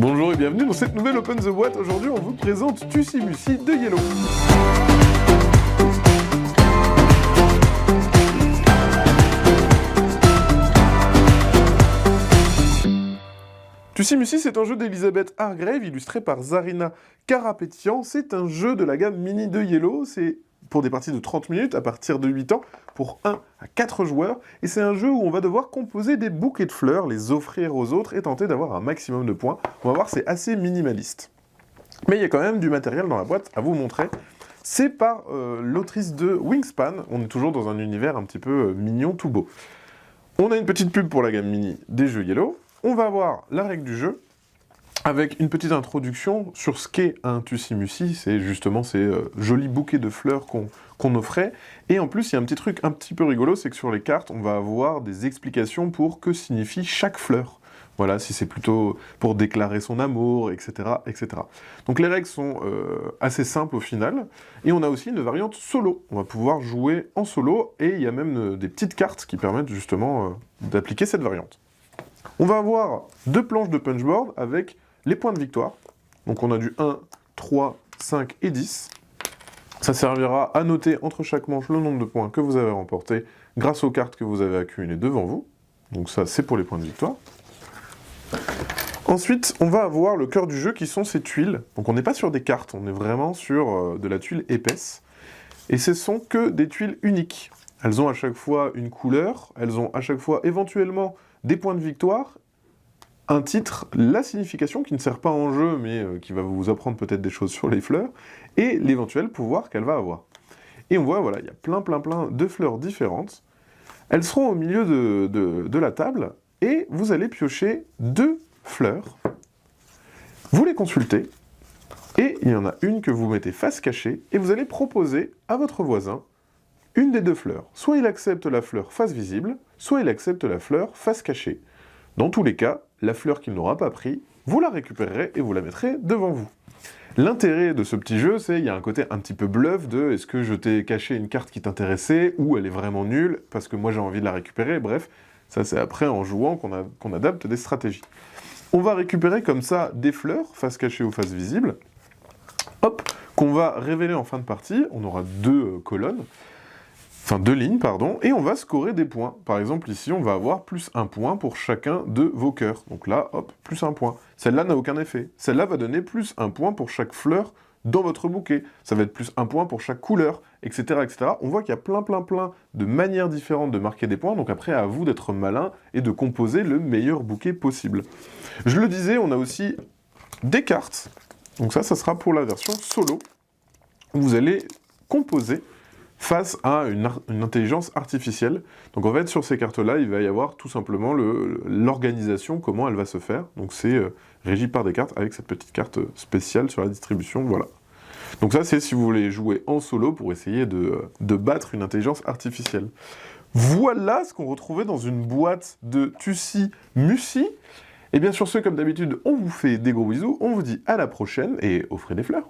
Bonjour et bienvenue dans cette nouvelle Open the Boîte. Aujourd'hui, on vous présente Tussi Mussi de Yellow. Tussi Mussi, c'est un jeu d'Elizabeth Hargrave illustré par Zarina Karapetian. C'est un jeu de la gamme mini de Yellow. C'est pour des parties de 30 minutes à partir de 8 ans pour 1 à 4 joueurs. Et c'est un jeu où on va devoir composer des bouquets de fleurs, les offrir aux autres et tenter d'avoir un maximum de points. On va voir, c'est assez minimaliste. Mais il y a quand même du matériel dans la boîte à vous montrer. C'est par l'autrice de Wingspan. On est toujours dans un univers un petit peu mignon, tout beau. On a une petite pub pour la gamme mini des jeux Yellow. On va voir la règle du jeu, avec une petite introduction sur ce qu'est un Tussi Mussi. C'est justement ces jolis bouquets de fleurs qu'on offrait. Et en plus, il y a un petit truc un petit peu rigolo, c'est que sur les cartes, on va avoir des explications pour que signifie chaque fleur. Voilà, si c'est plutôt pour déclarer son amour, etc., etc. Donc les règles sont assez simples au final. Et on a aussi une variante solo. On va pouvoir jouer en solo, et il y a même des petites cartes qui permettent justement d'appliquer cette variante. On va avoir 2 planches de punchboard avec les points de victoire. Donc on a du 1, 3, 5 et 10. Ça servira à noter entre chaque manche le nombre de points que vous avez remportés grâce aux cartes que vous avez accumulées devant vous. Donc ça, c'est pour les points de victoire. Ensuite, on va avoir le cœur du jeu qui sont ces tuiles. Donc on n'est pas sur des cartes, on est vraiment sur de la tuile épaisse. Et ce sont que des tuiles uniques. Elles ont à chaque fois une couleur, elles ont à chaque fois éventuellement des points de victoire, un titre, la signification qui ne sert pas en jeu, mais qui va vous apprendre peut-être des choses sur les fleurs, et l'éventuel pouvoir qu'elle va avoir. Et on voit, voilà, il y a plein de fleurs différentes. Elles seront au milieu de la table, et vous allez piocher 2 fleurs. Vous les consultez, et il y en a une que vous mettez face cachée, et vous allez proposer à votre voisin une des 2 fleurs. Soit il accepte la fleur face visible, soit il accepte la fleur face cachée. Dans tous les cas, la fleur qu'il n'aura pas pris, vous la récupérerez et vous la mettrez devant vous. L'intérêt de ce petit jeu, c'est qu'il y a un côté un petit peu bluff de est-ce que je t'ai caché une carte qui t'intéressait ou elle est vraiment nulle parce que moi j'ai envie de la récupérer. Bref, ça c'est après en jouant qu'on adapte des stratégies. On va récupérer comme ça des fleurs, face cachée ou face visible, hop, qu'on va révéler en fin de partie. On aura 2 colonnes. Enfin 2 lignes, pardon, et on va scorer des points. Par exemple, ici, on va avoir plus 1 point pour chacun de vos cœurs. Donc là, hop, plus 1 point. Celle-là n'a aucun effet. Celle-là va donner plus 1 point pour chaque fleur dans votre bouquet. Ça va être plus 1 point pour chaque couleur, etc., etc. On voit qu'il y a plein de manières différentes de marquer des points, donc après, à vous d'être malin et de composer le meilleur bouquet possible. Je le disais, on a aussi des cartes. Donc ça sera pour la version solo. Vous allez composer face à une intelligence artificielle. Donc en fait, sur ces cartes-là, il va y avoir tout simplement l'organisation, comment elle va se faire. Donc c'est régi par des cartes avec cette petite carte spéciale sur la distribution, voilà. Donc ça, c'est si vous voulez jouer en solo pour essayer de battre une intelligence artificielle. Voilà ce qu'on retrouvait dans une boîte de Tussi Mussi. Et bien sur ce, comme d'habitude, on vous fait des gros bisous, on vous dit à la prochaine et offrez des fleurs.